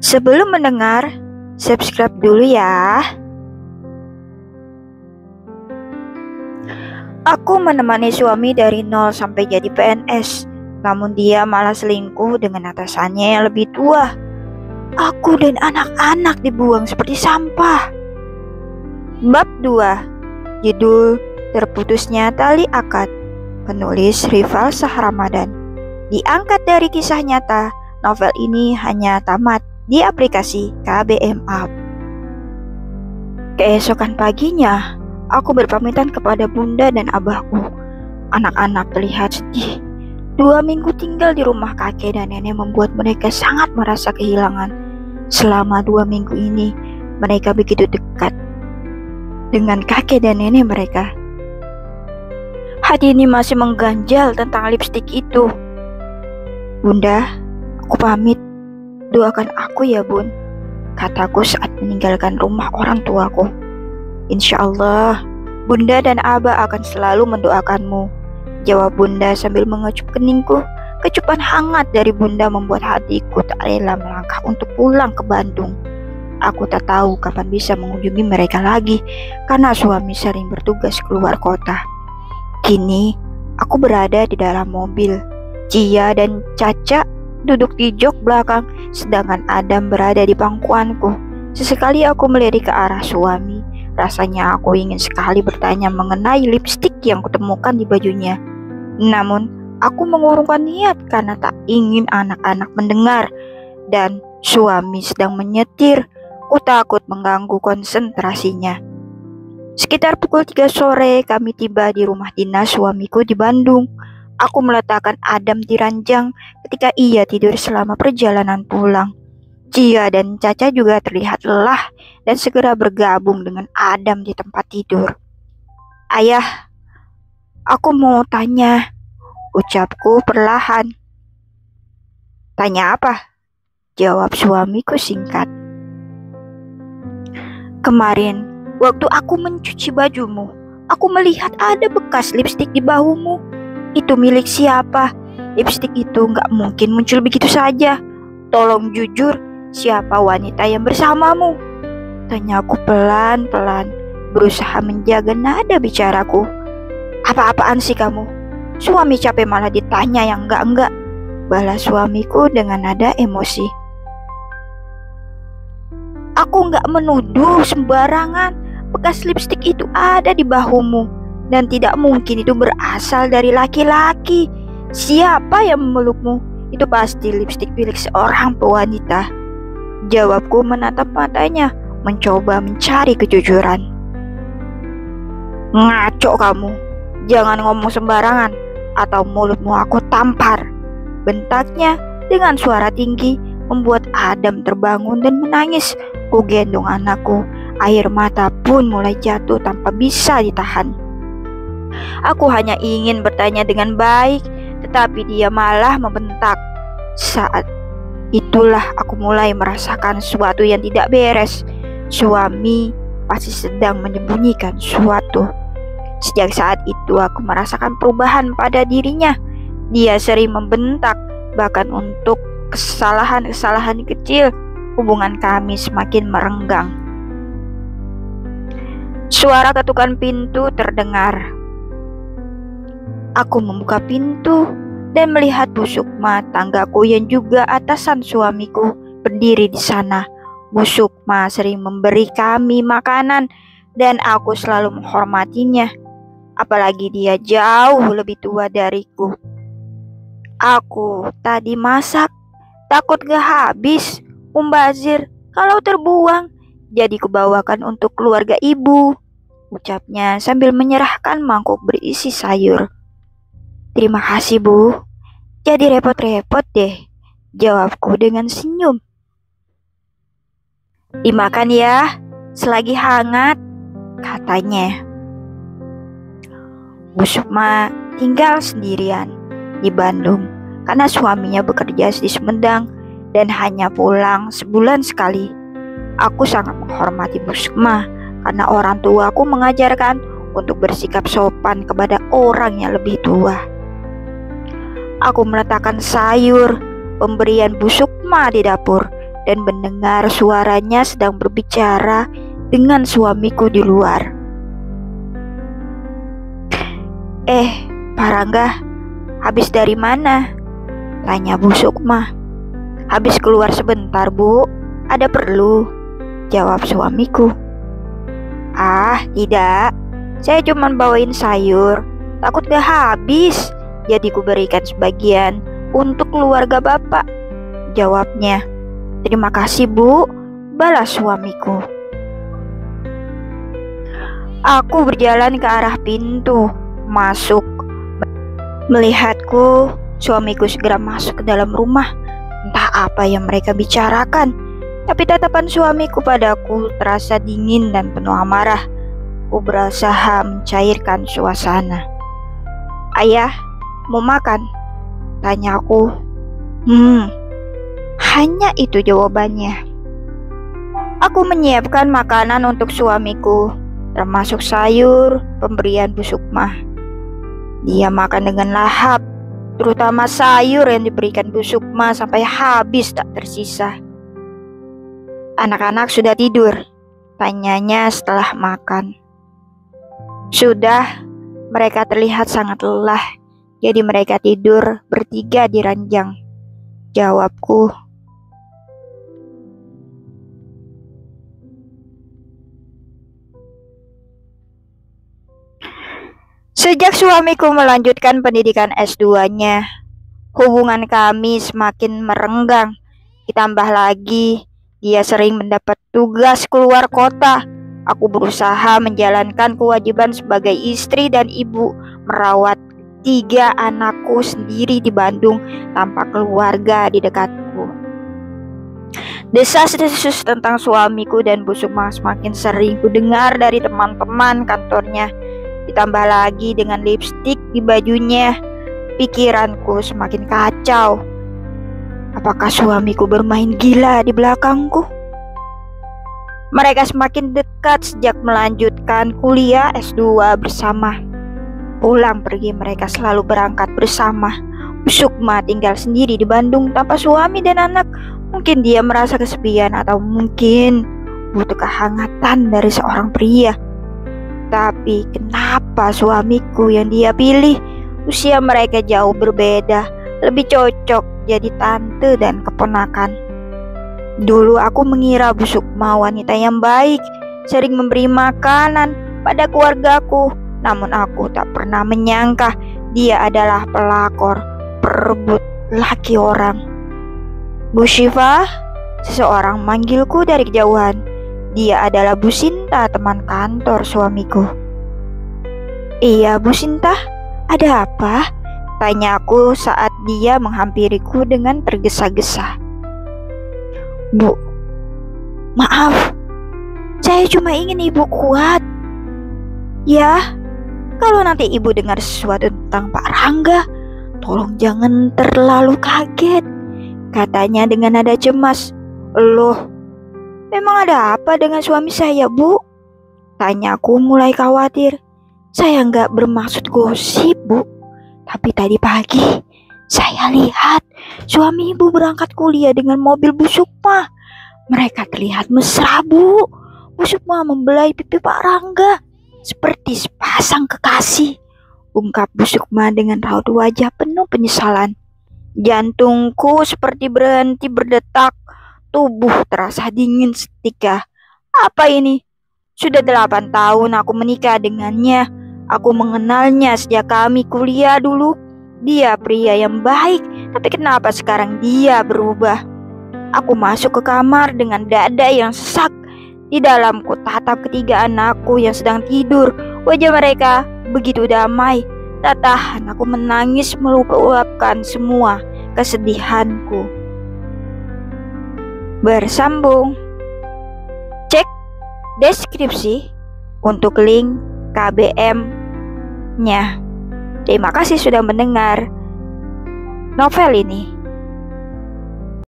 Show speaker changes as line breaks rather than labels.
Sebelum mendengar, subscribe dulu ya. Aku menemani suami dari nol sampai jadi PNS, namun dia malah selingkuh dengan atasannya yang lebih tua. Aku dan anak-anak dibuang seperti sampah. Bab 2, judul Terputusnya Tali Akad, penulis Rival Sahramadan. Diangkat dari kisah nyata, novel ini hanya tamat di aplikasi KBM App. Keesokan paginya, aku berpamitan kepada bunda dan abahku. Anak-anak terlihat sedih. 2 minggu tinggal di rumah kakek dan nenek membuat mereka sangat merasa kehilangan. Selama 2 minggu ini, mereka begitu dekat dengan kakek dan nenek mereka. Hati ini masih mengganjal tentang lipstik itu. Bunda, aku pamit. Doakan aku ya bun, kataku saat meninggalkan rumah orang tuaku. Insya Allah, bunda dan abah akan selalu mendoakanmu, jawab bunda sambil mengecup keningku. Kecupan hangat dari bunda membuat hatiku tak rela melangkah untuk pulang ke Bandung. Aku tak tahu kapan bisa mengunjungi mereka lagi, karena suami sering bertugas keluar kota. Kini, aku berada di dalam mobil. Cia dan Caca duduk di jok belakang, sedangkan Adam berada di pangkuanku. Sesekali aku melirik ke arah suami. Rasanya aku ingin sekali bertanya mengenai lipstik yang kutemukan di bajunya. Namun, aku mengurungkan niat karena tak ingin anak-anak mendengar. Dan suami sedang menyetir. Ku takut mengganggu konsentrasinya. Sekitar pukul 3 sore kami tiba di rumah dinas suamiku di Bandung. Aku meletakkan Adam di ranjang ketika ia tidur selama perjalanan pulang. Cia dan Caca juga terlihat lelah dan segera bergabung dengan Adam di tempat tidur. Ayah, aku mau tanya, ucapku perlahan. Tanya apa? Jawab suamiku singkat. Kemarin, waktu aku mencuci bajumu, aku melihat ada bekas lipstik di bahumu. Itu milik siapa? Lipstik itu gak mungkin muncul begitu saja. Tolong jujur, siapa wanita yang bersamamu? Tanyaku pelan-pelan, berusaha menjaga nada bicaraku. Apa-apaan sih kamu? Suami capek malah ditanya yang enggak-enggak, balas suamiku dengan nada emosi. Aku gak menuduh sembarangan. Bekas lipstik itu ada di bahumu. Dan tidak mungkin itu berasal dari laki-laki. Siapa yang memelukmu? Itu pasti lipstik milik seorang wanita. Jawabku menatap matanya, mencoba mencari kejujuran. Ngaco kamu. Jangan ngomong sembarangan, atau mulutmu aku tampar. Bentaknya dengan suara tinggi, membuat Adam terbangun dan menangis. Ku gendong anakku. Air mata pun mulai jatuh tanpa bisa ditahan. Aku hanya ingin bertanya dengan baik, tetapi dia malah membentak. Saat itulah aku mulai merasakan sesuatu yang tidak beres. Suami pasti sedang menyembunyikan sesuatu. Sejak saat itu aku merasakan perubahan pada dirinya. Dia sering membentak, bahkan untuk kesalahan-kesalahan kecil. Hubungan kami semakin merenggang. Suara ketukan pintu terdengar. Aku membuka pintu dan melihat Bu Sukma, tanggaku yang juga atasan suamiku, berdiri di sana. Bu Sukma sering memberi kami makanan dan aku selalu menghormatinya. Apalagi dia jauh lebih tua dariku. Aku tadi masak, takut gak habis, mubazir kalau terbuang, jadi kubawakan untuk keluarga ibu, ucapnya sambil menyerahkan mangkuk berisi sayur. Terima kasih Bu, jadi repot-repot deh, jawabku dengan senyum. Dimakan ya, selagi hangat, katanya. Bu Sukma tinggal sendirian di Bandung karena suaminya bekerja di Sumedang dan hanya pulang sebulan sekali. Aku sangat menghormati Bu Sukma karena orang tuaku mengajarkan untuk bersikap sopan kepada orang yang lebih tua. Aku meletakkan sayur pemberian Bu Sukma di dapur dan mendengar suaranya sedang berbicara dengan suamiku di luar. Pak Rangga, habis dari mana? Tanya Bu Sukma. Habis keluar sebentar, Bu. Ada perlu? Jawab suamiku. Ah, tidak. Saya cuma bawain sayur. Takut gak habis. Jadi ku berikan sebagian untuk keluarga Bapak. Jawabnya. Terima kasih, Bu. Balas suamiku. Aku berjalan ke arah pintu masuk. Melihatku, suamiku segera masuk ke dalam rumah. Entah apa yang mereka bicarakan, tapi tatapan suamiku padaku terasa dingin dan penuh amarah. Ku berusaha mencairkan suasana. Ayah, mau makan? Tanyaku. Hanya itu jawabannya. Aku menyiapkan makanan untuk suamiku, termasuk sayur pemberian Bu Sukma. Dia makan dengan lahap, terutama sayur yang diberikan Bu Sukma sampai habis tak tersisa. Anak-anak sudah tidur? Tanyanya setelah makan. Sudah, mereka terlihat sangat lelah, jadi mereka tidur bertiga di ranjang. Jawabku. Sejak suamiku melanjutkan pendidikan S2-nya, hubungan kami semakin merenggang. Ditambah lagi, dia sering mendapat tugas keluar kota. Aku berusaha menjalankan kewajiban sebagai istri dan ibu, merawat 3 anakku sendiri di Bandung tanpa keluarga di dekatku. Desas-desus tentang suamiku dan Bu Sukma semakin sering kudengar dari teman-teman kantornya. Ditambah lagi dengan lipstik di bajunya, pikiranku semakin kacau. Apakah suamiku bermain gila di belakangku? Mereka semakin dekat sejak melanjutkan kuliah S2 bersama. Pulang pergi mereka selalu berangkat bersama. Bu Sukma tinggal sendiri di Bandung tanpa suami dan anak. Mungkin dia merasa kesepian atau mungkin butuh kehangatan dari seorang pria. Tapi kenapa suamiku yang dia pilih? Usia mereka jauh berbeda, lebih cocok jadi tante dan keponakan. Dulu aku mengira Bu Sukma wanita yang baik, sering memberi makanan pada keluargaku. Namun aku tak pernah menyangka dia adalah pelakor, perebut laki orang. Bu Syifa, seseorang manggilku dari kejauhan. Dia adalah Bu Sinta, teman kantor suamiku. Iya, Bu Sinta, ada apa? Tanyaku saat dia menghampiriku dengan tergesa-gesa. Bu, maaf, saya cuma ingin ibu kuat. Ya, kalau nanti ibu dengar sesuatu tentang Pak Rangga, tolong jangan terlalu kaget, katanya dengan nada cemas. Loh, memang ada apa dengan suami saya, Bu? Tanyaku mulai khawatir. Saya nggak bermaksud gosip, Bu. Tapi tadi pagi saya lihat suami ibu berangkat kuliah dengan mobil Bu Sukma. Mereka terlihat mesra, Bu. Bu Sukma membelai pipi Pak Rangga seperti sepasang kekasih, ungkap Bu Sukma dengan raut wajah penuh penyesalan. Jantungku seperti berhenti berdetak. Tubuh terasa dingin seketika. Apa ini? Sudah 8 tahun aku menikah dengannya. Aku mengenalnya sejak kami kuliah dulu. Dia pria yang baik, tapi kenapa sekarang dia berubah? Aku masuk ke kamar dengan dada yang sesak. Di dalamku tatap ketiga anakku yang sedang tidur. Wajah mereka begitu damai. Tak tahan aku menangis meluapkan semua kesedihanku. Bersambung. Cek deskripsi untuk link KBM-nya. Terima kasih sudah mendengar novel ini.